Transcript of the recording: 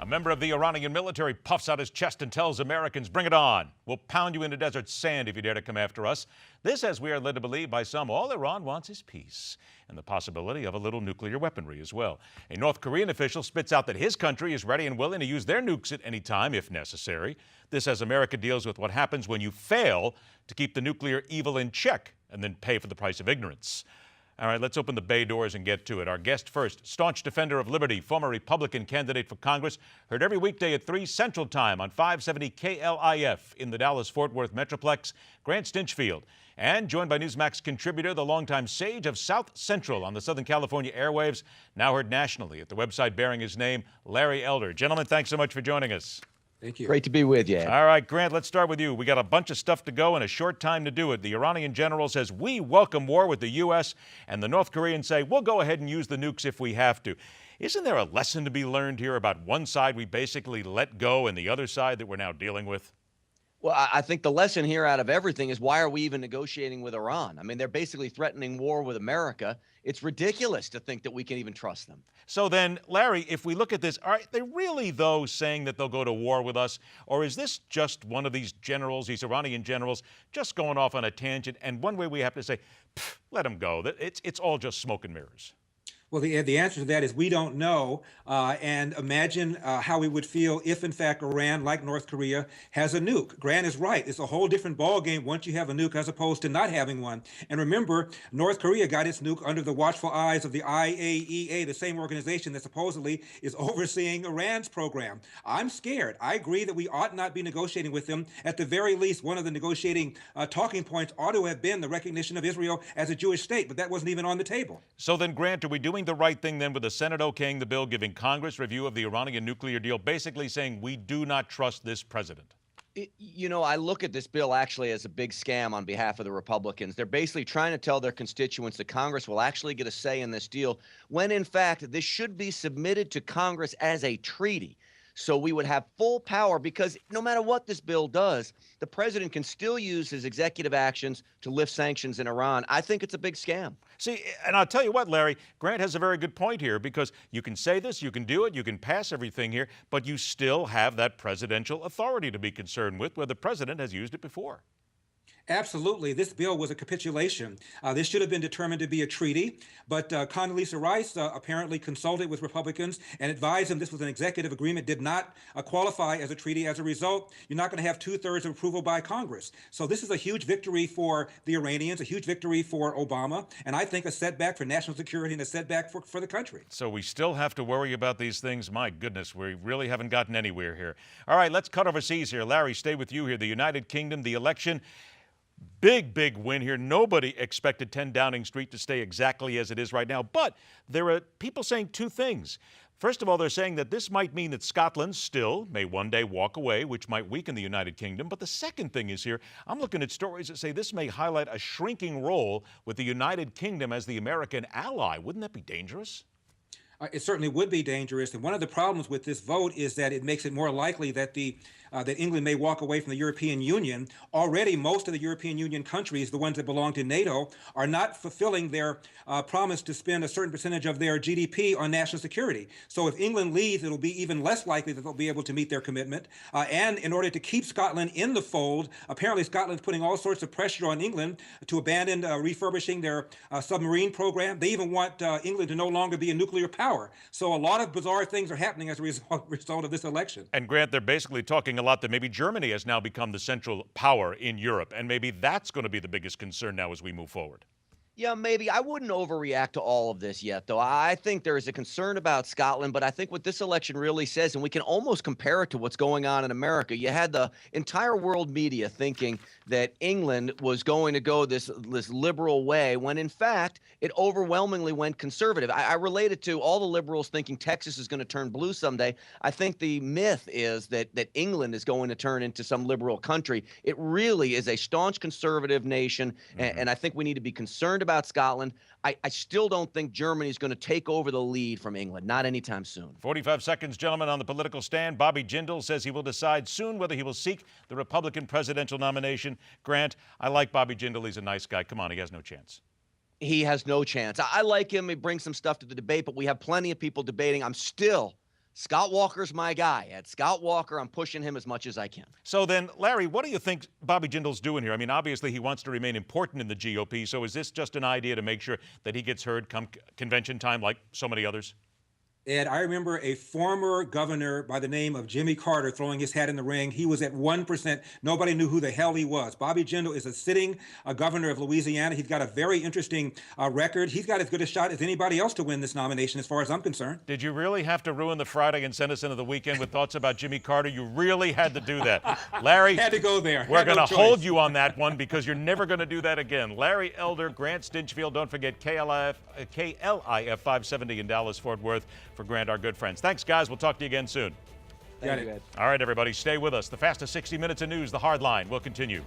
A member of the Iranian military puffs out his chest and tells Americans, "Bring it on. We'll pound you into desert sand if you dare to come after us." This, as we are led to believe by some, all Iran wants is peace and the possibility of a little nuclear weaponry as well. A North Korean official spits out that his country is ready and willing to use their nukes at any time if necessary. This as America deals with what happens when you fail to keep the nuclear evil in check and then pay for the price of ignorance. All right, let's open the bay doors and get to it. Our guest first, staunch defender of liberty, former Republican candidate for Congress, heard every weekday at 3 Central Time on 570 KLIF in the Dallas-Fort Worth Metroplex, Grant Stinchfield. And joined by Newsmax contributor, the longtime sage of South Central on the Southern California airwaves, now heard nationally at the website bearing his name, Larry Elder. Gentlemen, thanks so much for joining us. Thank you. Great to be with you. All right, Grant, let's start with you. We got a bunch of stuff to go and a short time to do it. The Iranian general says, we welcome war with the U.S., and the North Koreans say, we'll go ahead and use the nukes if we have to. Isn't there a lesson to be learned here about one side we basically let go and the other side that we're now dealing with? Well, I think the lesson here out of everything is why are we even negotiating with Iran? I mean, they're basically threatening war with America. It's ridiculous to think that we can even trust them. So then, Larry, if we look at this, are they really, though, saying that they'll go to war with us? Or is this just one of these generals, these Iranian generals, just going off on a tangent? And one way we have to say, let them go. It's all just smoke and mirrors. Well, the answer to that is we don't know. And imagine how we would feel if, in fact, Iran, like North Korea, has a nuke. Grant is right. It's a whole different ballgame once you have a nuke as opposed to not having one. And remember, North Korea got its nuke under the watchful eyes of the IAEA, the same organization that supposedly is overseeing Iran's program. I'm scared. I agree that we ought not be negotiating with them. At the very least, one of the negotiating talking points ought to have been the recognition of Israel as a Jewish state, but that wasn't even on the table. So then, Grant, are we doing the right thing then with the Senate okaying the bill, giving Congress review of the Iranian nuclear deal, basically saying we do not trust this president? You know, I look at this bill actually as a big scam on behalf of the Republicans. They're basically trying to tell their constituents that Congress will actually get a say in this deal, when in fact this should be submitted to Congress as a treaty. So we would have full power, because no matter what this bill does, the president can still use his executive actions to lift sanctions in Iran. I think it's a big scam. See, and I'll tell you what, Larry, Grant has a very good point here, because you can say this, you can do it, you can pass everything here, but you still have that presidential authority to be concerned with, where the president has used it before. Absolutely. This bill was a capitulation. This should have been determined to be a treaty, but Condoleezza Rice apparently consulted with Republicans and advised them this was an executive agreement, did not qualify as a treaty. As a result, you're not going to have 2/3 of approval by Congress. So this is a huge victory for the Iranians, a huge victory for Obama, and I think a setback for national security and a setback for the country. So we still have to worry about these things. My goodness, we really haven't gotten anywhere here. All right, let's cut overseas here. Larry, stay with you here. The United Kingdom, the election. Big win here. Nobody expected 10 Downing Street to stay exactly as it is right now. But there are people saying two things. First of all, they're saying that this might mean that Scotland still may one day walk away, which might weaken the United Kingdom. But the second thing is here, I'm looking at stories that say this may highlight a shrinking role with the United Kingdom as the American ally. Wouldn't that be dangerous? It certainly would be dangerous. And one of the problems with this vote is that it makes it more likely that that England may walk away from the European Union. Already, most of the European Union countries, the ones that belong to NATO, are not fulfilling their promise to spend a certain percentage of their GDP on national security. So if England leaves, it'll be even less likely that they'll be able to meet their commitment. And in order to keep Scotland in the fold, apparently Scotland's putting all sorts of pressure on England to abandon refurbishing their submarine program. They even want England to no longer be a nuclear power. So a lot of bizarre things are happening as a result of this election. And Grant, they're basically talking a lot that maybe Germany has now become the central power in Europe, and maybe that's going to be the biggest concern now as we move forward. Yeah, maybe. I wouldn't overreact to all of this yet, though. I think there is a concern about Scotland, but I think what this election really says, and we can almost compare it to what's going on in America. You had the entire world media thinking that England was going to go this liberal way, when in fact it overwhelmingly went conservative. I relate it to all the liberals thinking Texas is going to turn blue someday. I think the myth is that England is going to turn into some liberal country. It really is a staunch conservative nation, and I think we need to be concerned about Scotland. I still don't think Germany is going to take over the lead from England, not anytime soon. 45 seconds, gentlemen, on the political stand. Bobby Jindal says he will decide soon whether he will seek the Republican presidential nomination. Grant, I like Bobby Jindal. He's a nice guy. Come on, he has no chance. He has no chance. I like him. He brings some stuff to the debate, but we have plenty of people debating. I'm still Scott Walker's my guy. At Scott Walker, I'm pushing him as much as I can. So then, Larry, what do you think Bobby Jindal's doing here? I mean, obviously he wants to remain important in the GOP, so is this just an idea to make sure that he gets heard come convention time like so many others? Ed, I remember a former governor by the name of Jimmy Carter throwing his hat in the ring. He was at 1%. Nobody knew who the hell he was. Bobby Jindal is a sitting governor of Louisiana. He's got a very interesting record. He's got as good a shot as anybody else to win this nomination, as far as I'm concerned. Did you really have to ruin the Friday and send us into the weekend with thoughts about Jimmy Carter? You really had to do that. Larry, had to go there. We're going to hold you on that one because you're never going to do that again. Larry Elder, Grant Stinchfield. Don't forget KLIF 570 in Dallas, Fort Worth for Grant, our good friends. Thanks, guys. We'll talk to you again soon. Thank you, Ed. All right, everybody, stay with us. The fastest 60 minutes of news, The Hard Line, will continue.